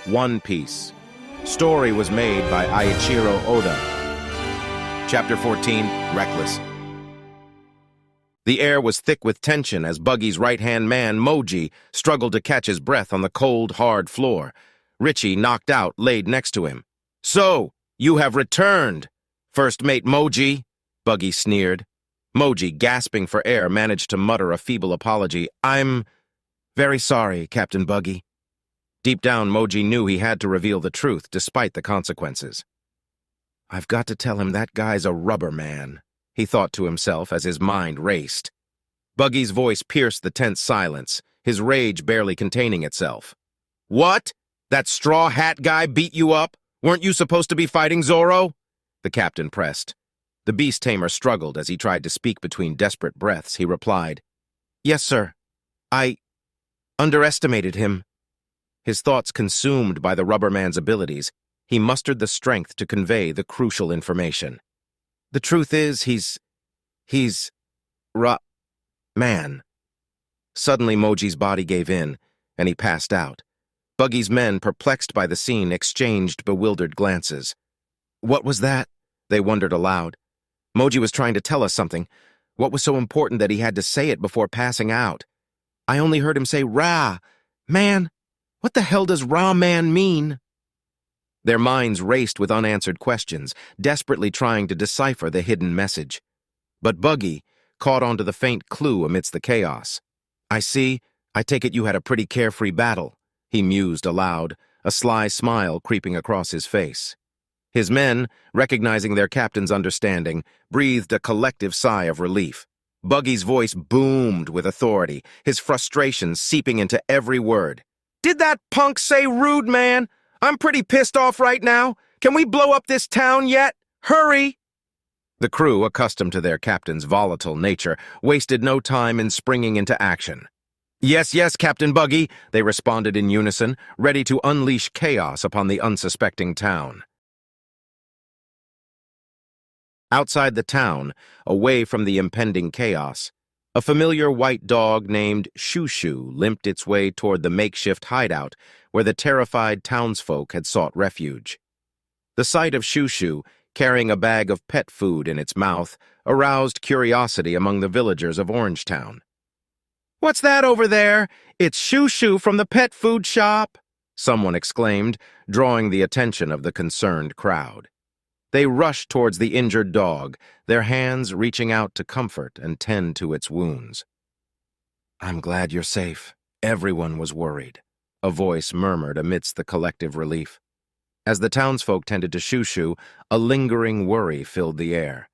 One Piece. Story was made by Eiichiro Oda. Chapter 14, Reckless. The air was thick with tension as Buggy's right-hand man, Moji, struggled to catch his breath on the cold, hard floor. Richie, knocked out, laid next to him. "So, you have returned, First Mate Moji," Buggy sneered. Moji, gasping for air, managed to mutter a feeble apology. "I'm very sorry, Captain Buggy." Deep down, Moji knew he had to reveal the truth, despite the consequences. "I've got to tell him that guy's a rubber man," he thought to himself as his mind raced. Buggy's voice pierced the tense silence, his rage barely containing itself. "What? That straw hat guy beat you up? Weren't you supposed to be fighting Zoro?" The captain pressed. The beast tamer struggled as he tried to speak between desperate breaths. He replied, "Yes, sir. I underestimated him." His thoughts consumed by the rubber man's abilities, he mustered the strength to convey the crucial information. "The truth is, he's man." Suddenly, Moji's body gave in, and he passed out. Buggy's men, perplexed by the scene, exchanged bewildered glances. "What was that?" they wondered aloud. "Moji was trying to tell us something. What was so important that he had to say it before passing out? I only heard him say, 'Ra, man.' What the hell does Ra Man mean?" Their minds raced with unanswered questions, desperately trying to decipher the hidden message. But Buggy caught onto the faint clue amidst the chaos. "I take it you had a pretty carefree battle," he mused aloud, a sly smile creeping across his face. His men, recognizing their captain's understanding, breathed a collective sigh of relief. Buggy's voice boomed with authority, his frustration seeping into every word. "Did that punk say rude, man? I'm pretty pissed off right now. Can we blow up this town yet? Hurry!" The crew, accustomed to their captain's volatile nature, wasted no time in springing into action. "Yes, yes, Captain Buggy," they responded in unison, ready to unleash chaos upon the unsuspecting town. Outside the town, away from the impending chaos, a familiar white dog named Shushu limped its way toward the makeshift hideout where the terrified townsfolk had sought refuge. The sight of Shushu, carrying a bag of pet food in its mouth, aroused curiosity among the villagers of Orangetown. "What's that over there? It's Shushu from the pet food shop," someone exclaimed, drawing the attention of the concerned crowd. They rushed towards the injured dog, their hands reaching out to comfort and tend to its wounds. "I'm glad you're safe." Everyone was worried, a voice murmured amidst the collective relief. As the townsfolk tended to Shushu, a lingering worry filled the air.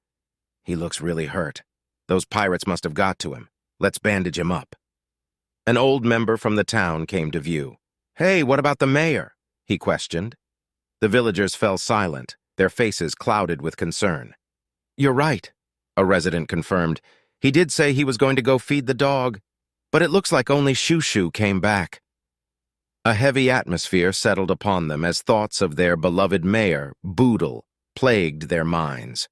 "He looks really hurt. Those pirates must have got to him. Let's bandage him up." An old member from the town came to view. "Hey, what about the mayor?" he questioned. The villagers fell silent, their faces clouded with concern. "You're right," a resident confirmed. "He did say he was going to go feed the dog, but it looks like only Shushu came back." A heavy atmosphere settled upon them as thoughts of their beloved mayor, Boodle, plagued their minds.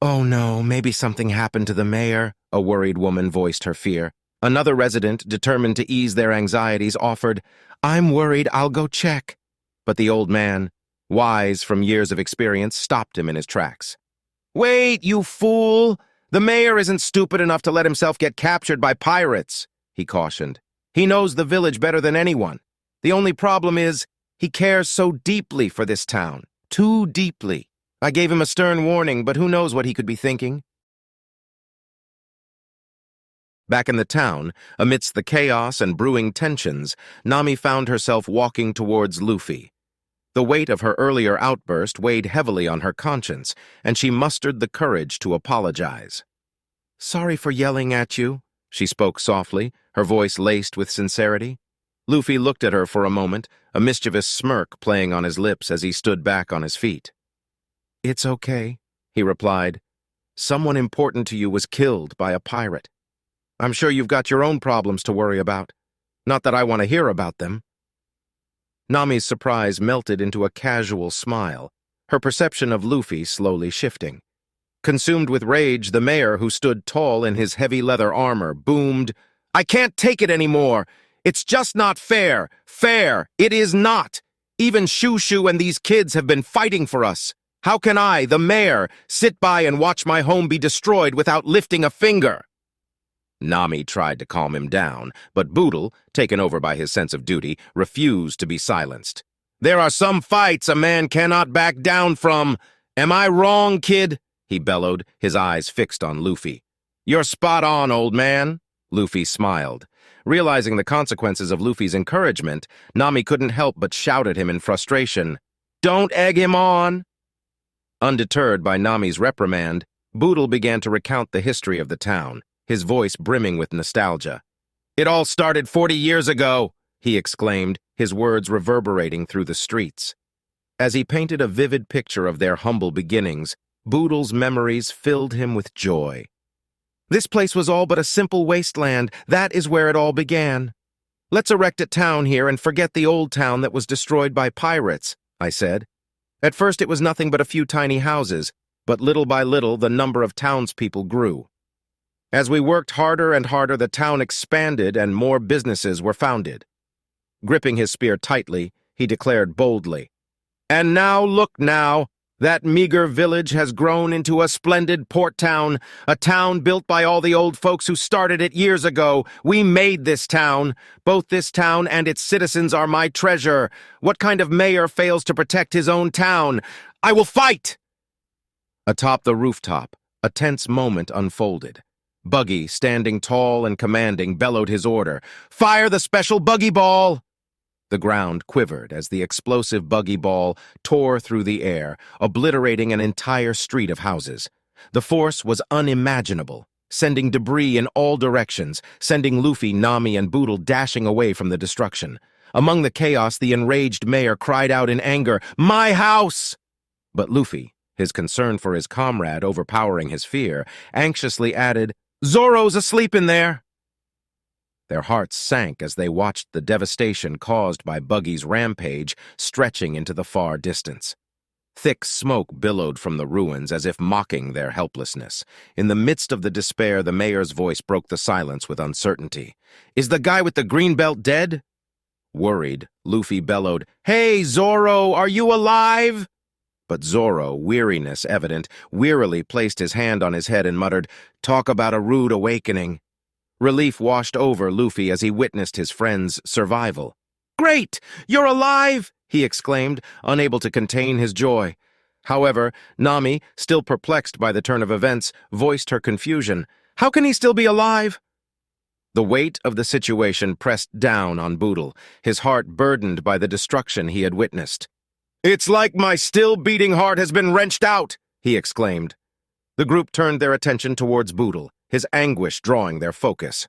"Oh no, maybe something happened to the mayor," a worried woman voiced her fear. Another resident, determined to ease their anxieties, offered, "I'm worried, I'll go check." But the old man, wise from years of experience, stopped him in his tracks. "Wait, you fool! The mayor isn't stupid enough to let himself get captured by pirates," he cautioned. "He knows the village better than anyone. The only problem is, he cares so deeply for this town. Too deeply. I gave him a stern warning, but who knows what he could be thinking." Back in the town, amidst the chaos and brewing tensions, Nami found herself walking towards Luffy. The weight of her earlier outburst weighed heavily on her conscience, and she mustered the courage to apologize. "Sorry for yelling at you," she spoke softly, her voice laced with sincerity. Luffy looked at her for a moment, a mischievous smirk playing on his lips as he stood back on his feet. "It's okay," he replied. "Someone important to you was killed by a pirate. I'm sure you've got your own problems to worry about. Not that I want to hear about them." Nami's surprise melted into a casual smile, her perception of Luffy slowly shifting. Consumed with rage, the mayor, who stood tall in his heavy leather armor, boomed, "I can't take it anymore! It's just not fair! Fair! It is not! Even Shushu and these kids have been fighting for us. How can I, the mayor, sit by and watch my home be destroyed without lifting a finger?" Nami tried to calm him down, but Boodle, taken over by his sense of duty, refused to be silenced. "There are some fights a man cannot back down from. Am I wrong, kid?" he bellowed, his eyes fixed on Luffy. "You're spot on, old man." Luffy smiled. Realizing the consequences of Luffy's encouragement, Nami couldn't help but shout at him in frustration. "Don't egg him on!" Undeterred by Nami's reprimand, Boodle began to recount the history of the town, his voice brimming with nostalgia. "It all started 40 years ago," he exclaimed, his words reverberating through the streets. As he painted a vivid picture of their humble beginnings, Boodle's memories filled him with joy. "This place was all but a simple wasteland. That is where it all began. Let's erect a town here and forget the old town that was destroyed by pirates," I said. At first it was nothing but a few tiny houses, but little by little the number of townspeople grew. As we worked harder and harder, the town expanded and more businesses were founded. Gripping his spear tightly, he declared boldly, "And now, look now, that meager village has grown into a splendid port town, a town built by all the old folks who started it years ago. We made this town. Both this town and its citizens are my treasure. What kind of mayor fails to protect his own town? I will fight!" Atop the rooftop, a tense moment unfolded. Buggy, standing tall and commanding, bellowed his order, "Fire the special Buggy Ball!" The ground quivered as the explosive Buggy Ball tore through the air, obliterating an entire street of houses. The force was unimaginable, sending debris in all directions, sending Luffy, Nami, and Boodle dashing away from the destruction. Among the chaos, the enraged mayor cried out in anger, "My house!" But Luffy, his concern for his comrade overpowering his fear, anxiously added, "Zoro's asleep in there." Their hearts sank as they watched the devastation caused by Buggy's rampage stretching into the far distance. Thick smoke billowed from the ruins as if mocking their helplessness. In the midst of the despair, the mayor's voice broke the silence with uncertainty. "Is the guy with the green belt dead?" Worried, Luffy bellowed, "Hey, Zoro, are you alive?" But Zoro, weariness evident, wearily placed his hand on his head and muttered, "Talk about a rude awakening." Relief washed over Luffy as he witnessed his friend's survival. "Great! You're alive!" he exclaimed, unable to contain his joy. However, Nami, still perplexed by the turn of events, voiced her confusion. "How can he still be alive?" The weight of the situation pressed down on Boodle, his heart burdened by the destruction he had witnessed. "It's like my still-beating heart has been wrenched out!" he exclaimed. The group turned their attention towards Boodle, his anguish drawing their focus.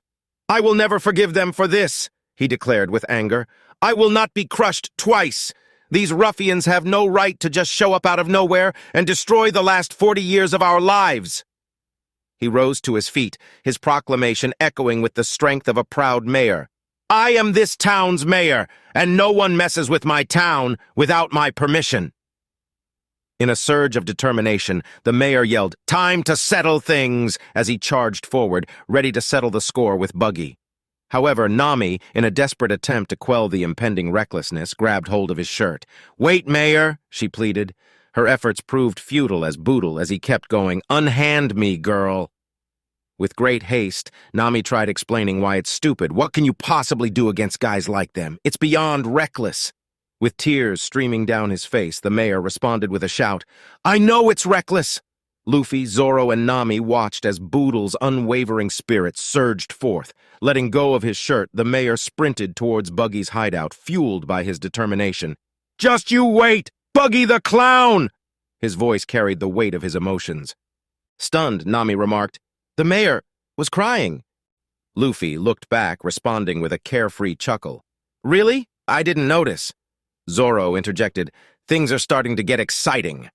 "I will never forgive them for this," he declared with anger. "I will not be crushed twice. These ruffians have no right to just show up out of nowhere and destroy the last 40 years of our lives." He rose to his feet, his proclamation echoing with the strength of a proud mayor. "I am this town's mayor, and no one messes with my town without my permission." In a surge of determination, the mayor yelled, "Time to settle things," as he charged forward, ready to settle the score with Buggy. However, Nami, in a desperate attempt to quell the impending recklessness, grabbed hold of his shirt. "Wait, Mayor," she pleaded. Her efforts proved futile as Boodle, as he kept going, "Unhand me, girl." With great haste, Nami tried explaining why it's stupid. "What can you possibly do against guys like them? It's beyond reckless." With tears streaming down his face, the mayor responded with a shout, "I know it's reckless!" Luffy, Zoro, and Nami watched as Boodle's unwavering spirit surged forth. Letting go of his shirt, the mayor sprinted towards Buggy's hideout, fueled by his determination. "Just you wait! Buggy the clown!" His voice carried the weight of his emotions. Stunned, Nami remarked, "The mayor was crying." Luffy looked back, responding with a carefree chuckle. "Really? I didn't notice." Zoro interjected, "Things are starting to get exciting."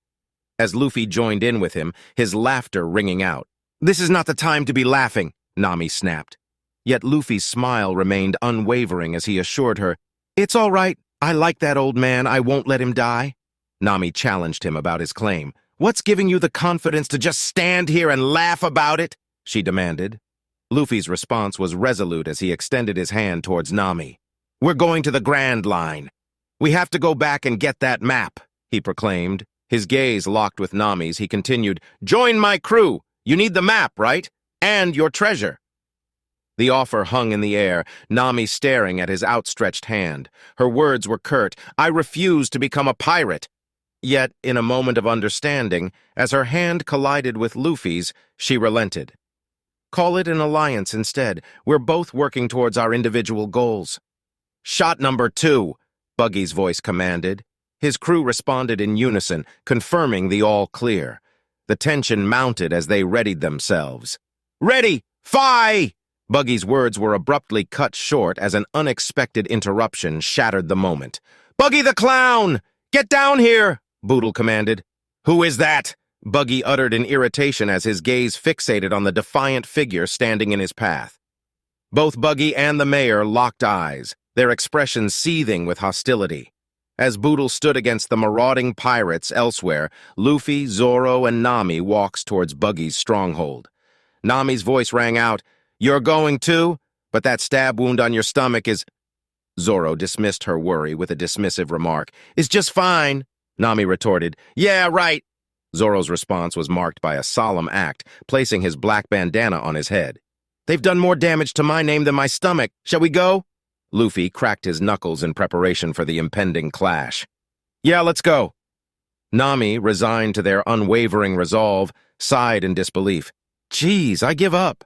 As Luffy joined in with him, his laughter ringing out. "This is not the time to be laughing," Nami snapped. Yet Luffy's smile remained unwavering as he assured her, "It's all right. I like that old man. I won't let him die." Nami challenged him about his claim. "What's giving you the confidence to just stand here and laugh about it?" she demanded. Luffy's response was resolute as he extended his hand towards Nami. "We're going to the Grand Line." We have to go back and get that map, he proclaimed. His gaze locked with Nami's, he continued, Join my crew. You need the map, right? And your treasure. The offer hung in the air, Nami staring at his outstretched hand. Her words were curt, I refuse to become a pirate. Yet, in a moment of understanding, as her hand collided with Luffy's, she relented. Call it an alliance instead. We're both working towards our individual goals. Shot number 2, Buggy's voice commanded. His crew responded in unison, confirming the all clear. The tension mounted as they readied themselves. Ready! Fire! Buggy's words were abruptly cut short as an unexpected interruption shattered the moment. Buggy the Clown! Get down here! Boodle commanded. Who is that? Buggy uttered in irritation as his gaze fixated on the defiant figure standing in his path. Both Buggy and the mayor locked eyes, their expressions seething with hostility. As Boodle stood against the marauding pirates elsewhere, Luffy, Zoro, and Nami walked towards Buggy's stronghold. Nami's voice rang out, You're going too? But that stab wound on your stomach is... Zoro dismissed her worry with a dismissive remark. Is just fine. Nami retorted, Yeah, right. Zoro's response was marked by a solemn act, placing his black bandana on his head. They've done more damage to my name than my stomach. Shall we go? Luffy cracked his knuckles in preparation for the impending clash. Yeah, let's go. Nami, resigned to their unwavering resolve, sighed in disbelief. Geez, I give up.